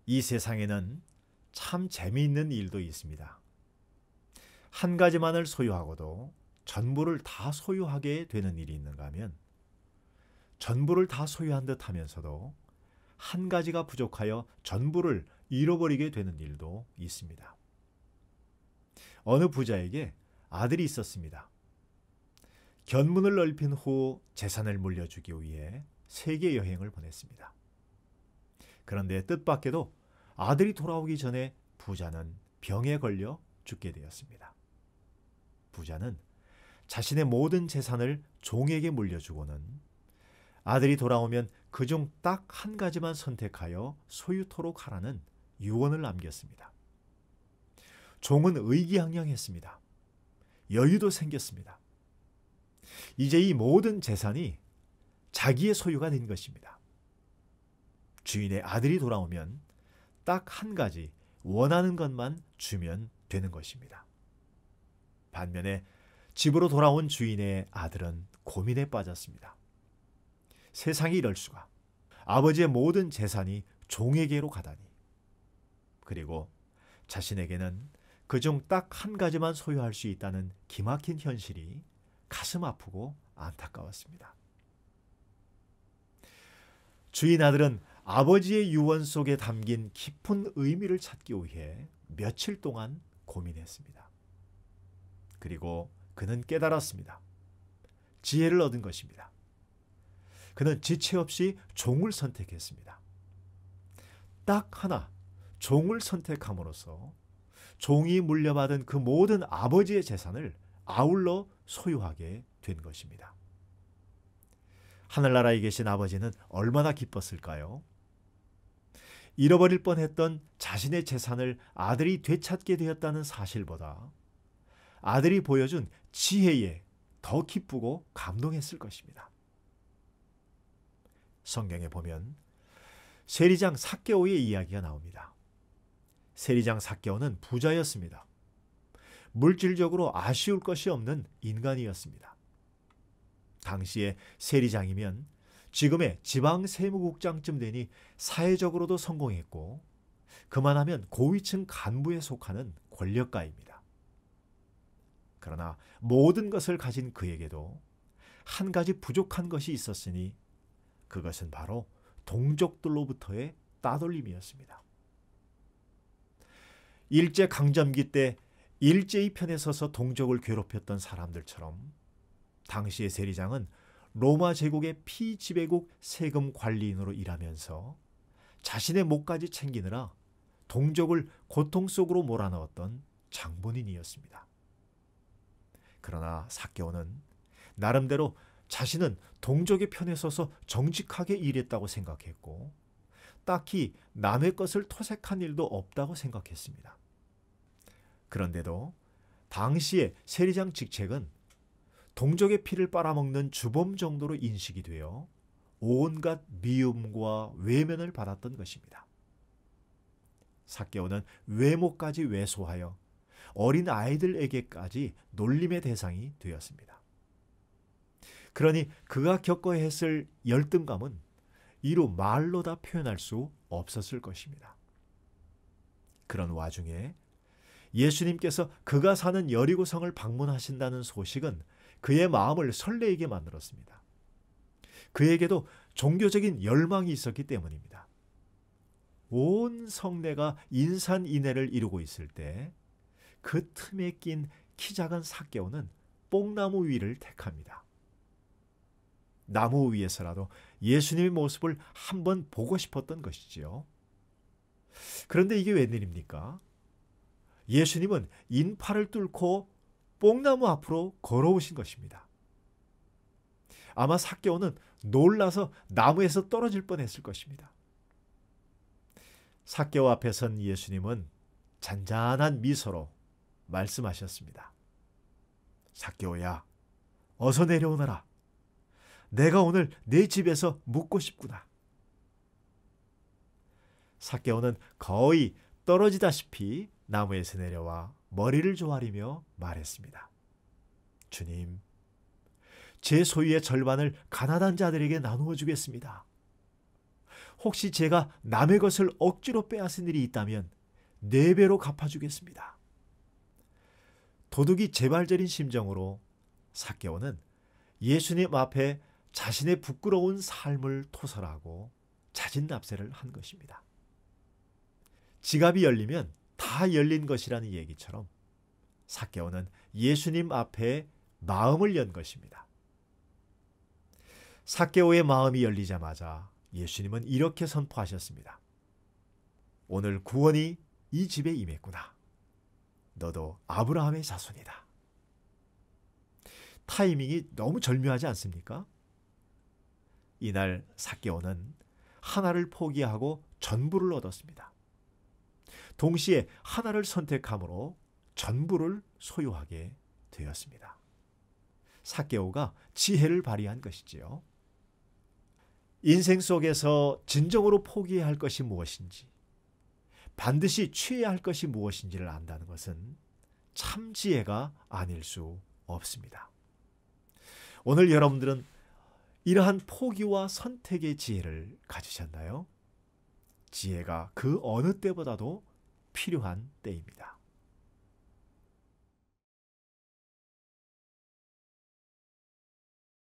이 세상에는 참 재미있는 일도 있습니다. 한 가지만을 소유하고도 전부를 다 소유하게 되는 일이 있는가 하면, 전부를 다 소유한 듯 하면서도 한 가지가 부족하여 전부를 잃어버리게 되는 일도 있습니다. 어느 부자에게 아들이 있었습니다. 견문을 넓힌 후 재산을 물려주기 위해 세계 여행을 보냈습니다. 그런데 뜻밖에도 아들이 돌아오기 전에 부자는 병에 걸려 죽게 되었습니다. 부자는 자신의 모든 재산을 종에게 물려주고는 아들이 돌아오면 그중 딱 한 가지만 선택하여 소유토록 하라는 유언을 남겼습니다. 종은 의기양양했습니다. 여유도 생겼습니다. 이제 이 모든 재산이 자기의 소유가 된 것입니다. 주인의 아들이 돌아오면 딱 한 가지 원하는 것만 주면 되는 것입니다. 반면에 집으로 돌아온 주인의 아들은 고민에 빠졌습니다. 세상이 이럴 수가. 아버지의 모든 재산이 종에게로 가다니. 그리고 자신에게는 그중 딱 한 가지만 소유할 수 있다는 기막힌 현실이 가슴 아프고 안타까웠습니다. 주인 아들은 아버지의 유언 속에 담긴 깊은 의미를 찾기 위해 며칠 동안 고민했습니다. 그리고 그는 깨달았습니다. 지혜를 얻은 것입니다. 그는 지체 없이 종을 선택했습니다. 딱 하나, 종을 선택함으로써 종이 물려받은 그 모든 아버지의 재산을 아울러 소유하게 된 것입니다. 하늘나라에 계신 아버지는 얼마나 기뻤을까요? 잃어버릴 뻔했던 자신의 재산을 아들이 되찾게 되었다는 사실보다 아들이 보여준 지혜에 더 기쁘고 감동했을 것입니다. 성경에 보면 세리장 삭개오의 이야기가 나옵니다. 세리장 삭개오는 부자였습니다. 물질적으로 아쉬울 것이 없는 인간이었습니다. 당시에 세리장이면 지금의 지방세무국장쯤 되니 사회적으로도 성공했고 그만하면 고위층 간부에 속하는 권력가입니다. 그러나 모든 것을 가진 그에게도 한 가지 부족한 것이 있었으니 그것은 바로 동족들로부터의 따돌림이었습니다. 일제강점기 때 일제의 편에 서서 동족을 괴롭혔던 사람들처럼 당시의 세리장은 로마 제국의 피지배국 세금 관리인으로 일하면서 자신의 목까지 챙기느라 동족을 고통 속으로 몰아넣었던 장본인이었습니다. 그러나 삭개오는 나름대로 자신은 동족의 편에 서서 정직하게 일했다고 생각했고 딱히 남의 것을 토색한 일도 없다고 생각했습니다. 그런데도 당시의 세리장 직책은 동족의 피를 빨아먹는 주범 정도로 인식이 되어 온갖 미움과 외면을 받았던 것입니다. 삭개오는 외모까지 왜소하여 어린 아이들에게까지 놀림의 대상이 되었습니다. 그러니 그가 겪어야 했을 열등감은 이루 말로 다 표현할 수 없었을 것입니다. 그런 와중에 예수님께서 그가 사는 여리고성을 방문하신다는 소식은 그의 마음을 설레게 만들었습니다. 그에게도 종교적인 열망이 있었기 때문입니다. 온 성내가 인산인해를 이루고 있을 때 그 틈에 낀 키 작은 삭개오는 뽕나무 위를 택합니다. 나무 위에서라도 예수님의 모습을 한번 보고 싶었던 것이지요. 그런데 이게 웬일입니까? 예수님은 인파를 뚫고 뽕나무 앞으로 걸어오신 것입니다. 아마 삭개오는 놀라서 나무에서 떨어질 뻔했을 것입니다. 삭개오 앞에 선 예수님은 잔잔한 미소로 말씀하셨습니다. 삭개오야, 어서 내려오너라. 내가 오늘 내 집에서 묵고 싶구나. 삭개오는 거의 떨어지다시피 나무에서 내려와 머리를 조아리며 말했습니다. 주님, 제 소유의 절반을 가난한 자들에게 나누어 주겠습니다. 혹시 제가 남의 것을 억지로 빼앗은 일이 있다면 4배로 갚아주겠습니다. 도둑이 재발절인 심정으로 삭개오는 예수님 앞에 자신의 부끄러운 삶을 토설하고 자진납세를 한 것입니다. 지갑이 열리면 다 열린 것이라는 얘기처럼 삭개오는 예수님 앞에 마음을 연 것입니다. 삭개오의 마음이 열리자마자 예수님은 이렇게 선포하셨습니다. 오늘 구원이 이 집에 임했구나. 너도 아브라함의 자손이다. 타이밍이 너무 절묘하지 않습니까? 이날 삭개오는 하나를 포기하고 전부를 얻었습니다. 동시에 하나를 선택함으로 전부를 소유하게 되었습니다. 삭개오가 지혜를 발휘한 것이지요. 인생 속에서 진정으로 포기해야 할 것이 무엇인지, 반드시 취해야 할 것이 무엇인지를 안다는 것은 참 지혜가 아닐 수 없습니다. 오늘 여러분들은 이러한 포기와 선택의 지혜를 가지셨나요? 지혜가 그 어느 때보다도 필요한 때입니다.